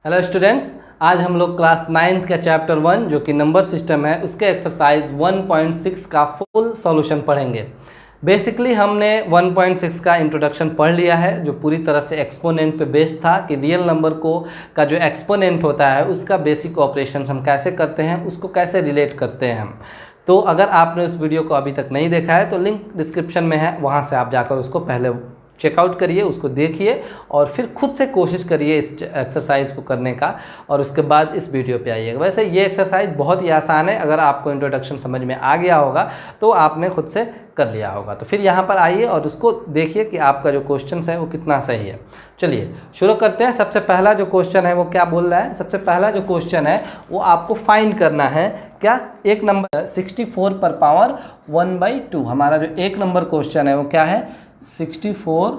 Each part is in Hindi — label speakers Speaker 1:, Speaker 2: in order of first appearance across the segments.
Speaker 1: हेलो स्टूडेंट्स, आज हम लोग क्लास 9th का चैप्टर 1 जो कि नंबर सिस्टम है उसके एक्सरसाइज 1.6 का फुल सॉल्यूशन पढ़ेंगे। बेसिकली हमने 1.6 का इंट्रोडक्शन पढ़ लिया है जो पूरी तरह से एक्सपोनेंट पे बेस्ड था कि रियल नंबर को का जो एक्सपोनेंट होता है उसका बेसिक ऑपरेशन हम कैसे करते हैं, उसको कैसे रिलेट करते हैं हम। तो अगर आपने उस वीडियो को अभी तक नहीं देखा है तो लिंक डिस्क्रिप्शन में है, वहाँ से आप जाकर उसको पहले चेकआउट करिए, उसको देखिए और फिर खुद से कोशिश करिए इस एक्सरसाइज को करने का और उसके बाद इस वीडियो पे आइएगा। वैसे ये एक्सरसाइज बहुत ही आसान है, अगर आपको इंट्रोडक्शन समझ में आ गया होगा तो आपने खुद से कर लिया होगा। तो फिर यहाँ पर आइए और उसको देखिए कि आपका जो क्वेश्चन है वो कितना सही है। चलिए शुरू करते हैं। सबसे पहला जो क्वेश्चन है वो क्या बोल रहा है? सबसे पहला जो क्वेश्चन है वो आपको फाइंड करना है क्या, एक नंबर 64 पर पावर 1/2। हमारा जो एक नंबर क्वेश्चन है वो क्या है? 64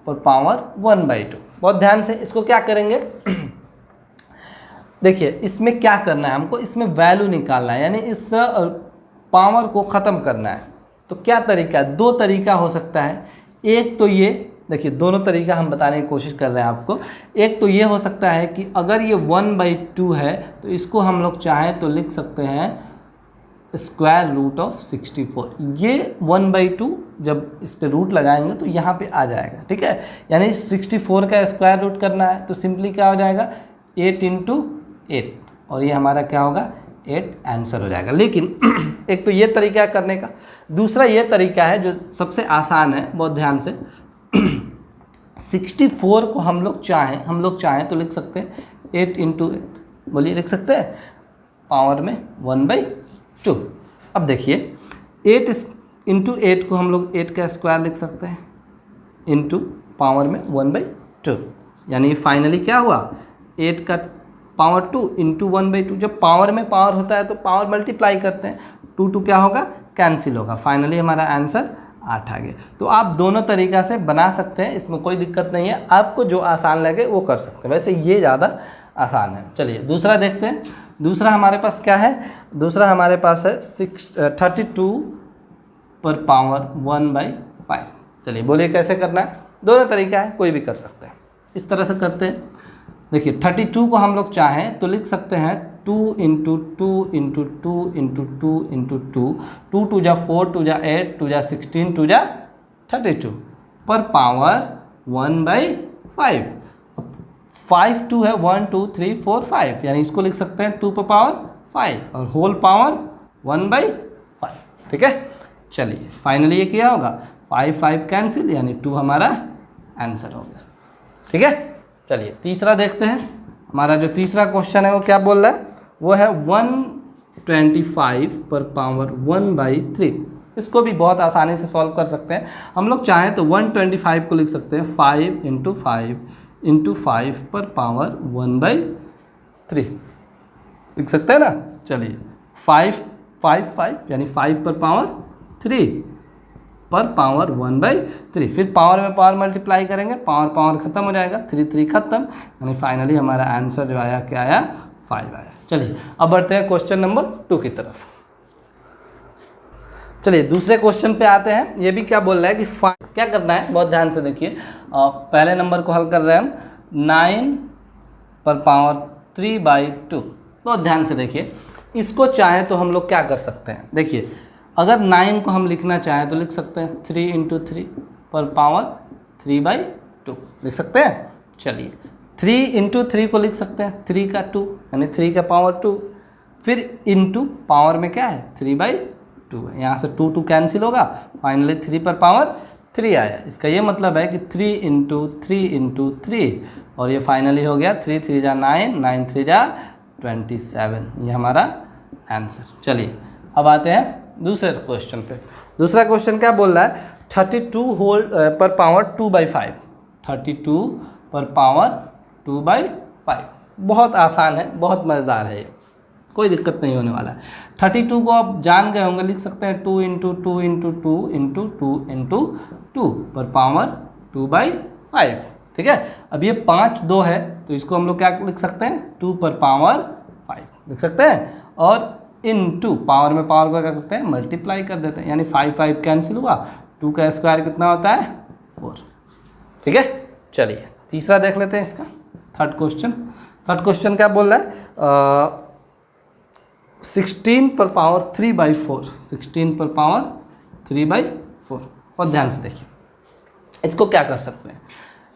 Speaker 1: पर पावर 1/2। बहुत ध्यान से इसको क्या करेंगे देखिए इसमें क्या करना है हमको, इसमें वैल्यू निकालना है, यानी इस पावर को ख़त्म करना है। तो क्या तरीका है? दो तरीका हो सकता है। एक तो ये देखिए, दोनों तरीका हम बताने की कोशिश कर रहे हैं आपको। एक तो ये हो सकता है कि अगर ये 1/2 है तो इसको हम लोग चाहें तो लिख सकते हैं स्क्वायर रूट ऑफ 64। ये 1/2 जब इस पे रूट लगाएंगे तो यहाँ पे आ जाएगा, ठीक है। यानी 64 का स्क्वायर रूट करना है तो सिंपली क्या हो जाएगा? 8 × 8 और ये हमारा क्या होगा? 8 आंसर हो जाएगा। लेकिन एक तो ये तरीका है करने का, दूसरा ये तरीका है जो सबसे आसान है, बहुत ध्यान से। 64 को हम लोग चाहें तो लिख सकते हैं 8 × 8, बोलिए लिख सकते हैं पावर में 1/2। अब देखिए 8 × 8 को हम लोग 8 का स्क्वायर लिख सकते हैं इंटू पावर में 1/2, यानी फाइनली क्या हुआ? 8 का पावर 2 इंटू 1/2। जब पावर में पावर होता है तो पावर मल्टीप्लाई करते हैं, 2 क्या होगा? कैंसिल होगा। फाइनली हमारा आंसर 8 आ गया। तो आप दोनों तरीक़ा से बना सकते हैं, इसमें कोई दिक्कत नहीं है, आपको जो आसान लगे वो कर सकते हैं। वैसे ये ज़्यादा आसान है। चलिए दूसरा देखते हैं। दूसरा हमारे पास क्या है? दूसरा हमारे पास है 32 पर पावर 1/5। चलिए बोलिए कैसे करना है? दोनों तरीका है, कोई भी कर सकते हैं। इस तरह से करते हैं। देखिए 32 को हम लोग चाहें तो लिख सकते हैं 2 × 2 × 2 × 2 × 2। 2 × 2 = 4, 2 × 8, 2 × 16, 2 × 32 पर पावर 1/5। 5 2 है, 1 2 3 4 5, यानी इसको लिख सकते हैं 2 पर पावर 5 और होल पावर 1/5, ठीक है। चलिए फाइनली ये क्या होगा? 5 5 कैंसिल, यानी 2 हमारा आंसर हो गया, ठीक है। चलिए तीसरा देखते हैं। हमारा जो तीसरा क्वेश्चन है वो क्या बोल रहा है? वो है 125 पर पावर 1/3। इसको भी बहुत आसानी से सॉल्व कर सकते हैं। हम लोग चाहें तो 125 को लिख सकते हैं 5 × 5 × 5 पर पावर 1/3 लिख सकते हैं ना। चलिए 5 5 5 यानी 5 पर पावर 3 पर पावर 1/3। फिर पावर में पावर मल्टीप्लाई करेंगे, पावर खत्म हो जाएगा, 3 3 खत्म, यानी फाइनली हमारा आंसर जो आया क्या आया? 5 आया। चलिए अब बढ़ते हैं क्वेश्चन नंबर 2 की तरफ। चलिए दूसरे क्वेश्चन पे आते हैं। ये भी क्या बोल रहा है कि क्या करना है? बहुत ध्यान से देखिए। पहले नंबर को हल कर रहे हैं हम 9 पर पावर 3/2। बहुत ध्यान से देखिए, इसको चाहें तो हम लोग क्या कर सकते हैं? देखिए अगर 9 को हम लिखना चाहें तो लिख सकते हैं 3 × 3 पर पावर 3/2 लिख सकते हैं। चलिए 3 × 3 को लिख सकते हैं 3 का 2, यानी 3 का पावर 2, फिर इंटू पावर में क्या है? 3/2 है, यहाँ से 2 कैंसिल होगा, फाइनली 3 पर पावर 3 आया। इसका ये मतलब है कि 3 × 3 × 3 और ये फाइनली हो गया 3 3 × 9, 9 3 × 27, ये हमारा आंसर। चलिए अब आते हैं दूसरे क्वेश्चन पे। दूसरा क्वेश्चन क्या बोल रहा है? 32 होल पर पावर 2/5। 32 पर पावर 2/5 बहुत आसान है, बहुत मज़ेदार है, ये कोई दिक्कत नहीं होने वाला है। 32 को आप जान गए होंगे, लिख सकते हैं 2 × 2 × 2 × 2 × 2 पर पावर 2/5, ठीक है। अब ये 5 2 है तो इसको हम लोग क्या लिख सकते हैं? 2 पर पावर 5 लिख सकते हैं, और इनटू पावर में पावर को क्या करते हैं? मल्टीप्लाई कर देते हैं, यानी 5 5 कैंसिल हुआ, 2 का स्क्वायर कितना होता है? 4, ठीक है। चलिए तीसरा देख लेते हैं इसका, थर्ड क्वेश्चन। थर्ड क्वेश्चन क्या बोल रहा है, 16 पर पावर 3/4, 16 पर पावर 3/4। और ध्यान से देखिए इसको क्या कर सकते हैं,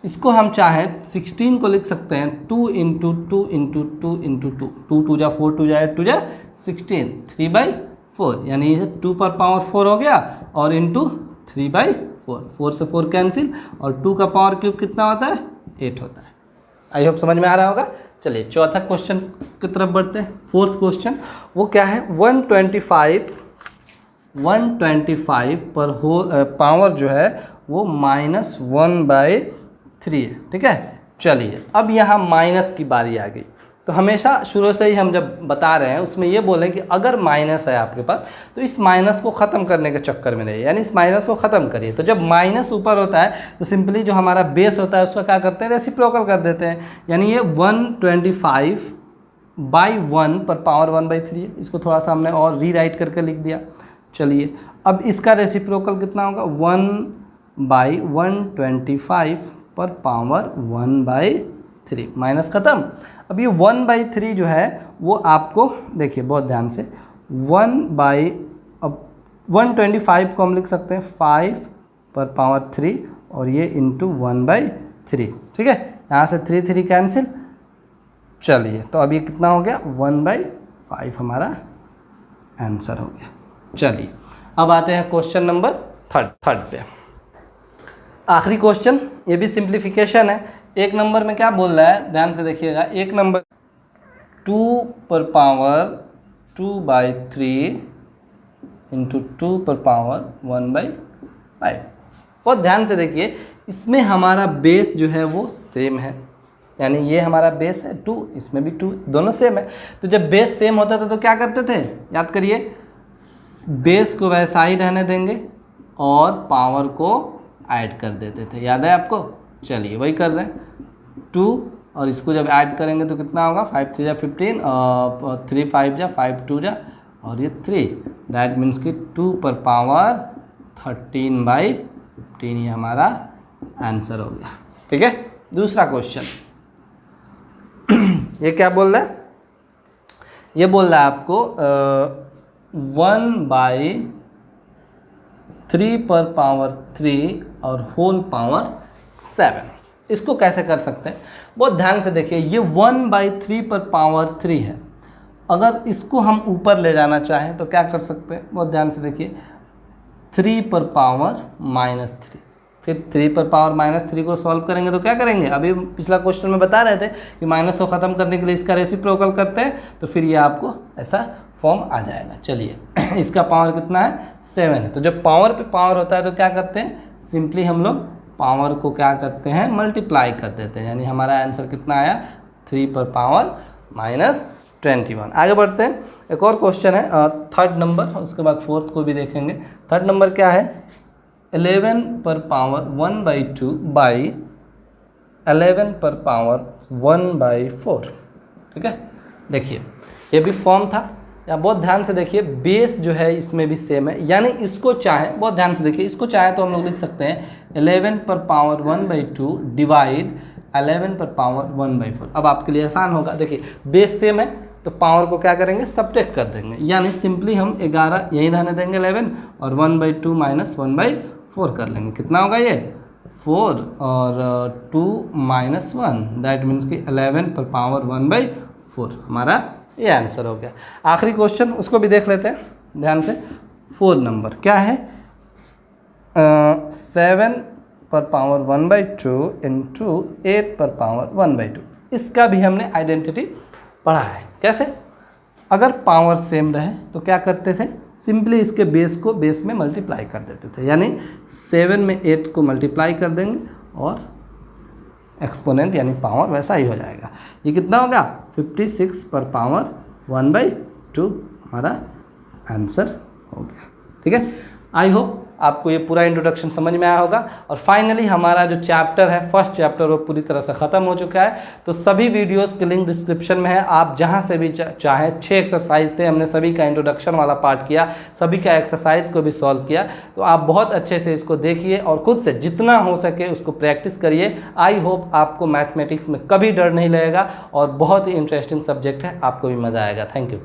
Speaker 1: इसको हम चाहें 16 को लिख सकते हैं 2 इंटू 2 इंटू 2 इंटू 2, 2 2 जा 4 2 जा 8 2 जा 16, 3/4, यानी ये 2 पर पावर 4 हो गया और इंटू 3/4, 4 से 4 कैंसिल, और 2 का पावर क्यूब कितना होता है, 8 होता है। आई होप समझ में आ रहा होगा। चलिए चौथा क्वेश्चन की तरफ बढ़ते हैं। फोर्थ क्वेश्चन वो क्या है, 125 पर पावर जो है वो -1/3 है, ठीक है। चलिए अब यहाँ माइनस की बारी आ गई, तो हमेशा शुरू से ही हम जब बता रहे हैं उसमें ये बोलें कि अगर माइनस है आपके पास तो इस माइनस को ख़त्म करने के चक्कर में नहीं, यानी इस माइनस को ख़त्म करिए। तो जब माइनस ऊपर होता है तो सिंपली जो हमारा बेस होता है उसका क्या करते हैं, रेसिप्रोकल कर देते हैं, यानी ये 125/1 पर पावर 1/3 है। इसको थोड़ा सा हमने और रीराइट करके लिख दिया। चलिए अब इसका रेसिप्रोकल कितना होगा, 1/125 पर पावर 1/3, माइनस ख़त्म। अब ये 1/3 जो है वो आपको देखिए बहुत ध्यान से, 125 को हम लिख सकते हैं 5 पर पावर 3 और ये इंटू 1/3, ठीक है। यहाँ से 3 3 कैंसिल। चलिए तो अब ये कितना हो गया, 1/5 हमारा आंसर हो गया। चलिए अब आते हैं क्वेश्चन नंबर थर्ड पे। आखिरी क्वेश्चन, ये भी सिंप्लीफिकेशन है। एक नंबर में क्या बोल रहा है, ध्यान से देखिएगा। एक नंबर 2 पर पावर 2/3 इंटू 2 पर पावर 1/5। बहुत ध्यान से देखिए, इसमें हमारा बेस जो है वो सेम है, यानी ये हमारा बेस है 2, इसमें भी 2, दोनों सेम है। तो जब बेस सेम होता था तो क्या करते थे, याद करिए, बेस को वैसा ही रहने देंगे और पावर को ऐड कर देते थे, याद है आपको। चलिए वही कर रहे हैं, 2 और इसको जब ऐड करेंगे तो कितना होगा, 5 3 जा 15 और 3 5 जा 5 2 जा और ये 3, दैट मीन्स कि 2 पर पावर 13/15 ये हमारा आंसर हो गया, ठीक है। दूसरा क्वेश्चन ये क्या बोल रहा है, ये बोल रहा है आपको 1/3 पर पावर 3 और होल पावर 7। इसको कैसे कर सकते हैं, बहुत ध्यान से देखिए। ये 1/3 पर पावर 3 है, अगर इसको हम ऊपर ले जाना चाहें तो क्या कर सकते हैं, बहुत ध्यान से देखिए। 3 पर पावर -3, फिर 3 पर पावर -3 को सॉल्व करेंगे तो क्या करेंगे, अभी पिछला क्वेश्चन में बता रहे थे कि माइनस को ख़त्म करने के लिए इसका रेसिप्रोकल करते हैं, तो फिर ये आपको ऐसा फॉर्म आ जाएगा। चलिए इसका पावर कितना है, 7 है। तो जब पावर पे पावर होता है तो क्या करते हैं, सिंपली हम लोग पावर को क्या करते हैं, मल्टीप्लाई कर देते हैं, यानी हमारा आंसर कितना आया, 3 पर पावर -21। आगे बढ़ते हैं, एक और क्वेश्चन है थर्ड नंबर, उसके बाद फोर्थ को भी देखेंगे। थर्ड नंबर क्या है, 11 पर पावर 1/2 बाई 11 पर पावर 1/4, ठीक है। देखिए ये भी फॉर्म था, या बहुत ध्यान से देखिए, बेस जो है इसमें भी सेम है, यानी इसको चाहे, बहुत ध्यान से देखिए, इसको चाहे तो हम लोग लिख सकते हैं 11 पर पावर 1/2 डिवाइड 11 पर पावर 1/4। अब आपके लिए आसान होगा, देखिए बेस सेम है तो पावर को क्या करेंगे, सब्ट्रैक्ट कर देंगे, यानी सिंपली हम 11 यही रहने देंगे 11 और 1/2 माइनस 1/4 कर लेंगे। कितना होगा ये, 4 और 2 - 1, दैट मीन्स कि 11 पर पावर 1/4 हमारा ये आंसर हो गया। आखिरी क्वेश्चन उसको भी देख लेते हैं ध्यान से। 4 नंबर क्या है, 7 पर पावर 1/2 इंटू 8 पर पावर 1/2। इसका भी हमने आइडेंटिटी पढ़ा है। कैसे, अगर पावर सेम रहे तो क्या करते थे, सिंपली इसके बेस को बेस में मल्टीप्लाई कर देते थे, यानी 7 में 8 को मल्टीप्लाई कर देंगे और एक्सपोनेंट यानी पावर वैसा ही हो जाएगा। ये कितना होगा, 56 पर पावर 1/2 हमारा आंसर हो गया, ठीक है। आई होप आपको ये पूरा इंट्रोडक्शन समझ में आया होगा। और फाइनली हमारा जो चैप्टर है, फर्स्ट चैप्टर, वो पूरी तरह से ख़त्म हो चुका है। तो सभी वीडियोस के लिंक डिस्क्रिप्शन में है, आप जहाँ से भी चाहें। 6 एक्सरसाइज थे, हमने सभी का इंट्रोडक्शन वाला पार्ट किया, सभी का एक्सरसाइज को भी सॉल्व किया। तो आप बहुत अच्छे से इसको देखिए और खुद से जितना हो सके उसको प्रैक्टिस करिए। आई होप आपको मैथमेटिक्स में कभी डर नहीं लगेगा और बहुत ही इंटरेस्टिंग सब्जेक्ट है, आपको भी मज़ा आएगा। Thank you.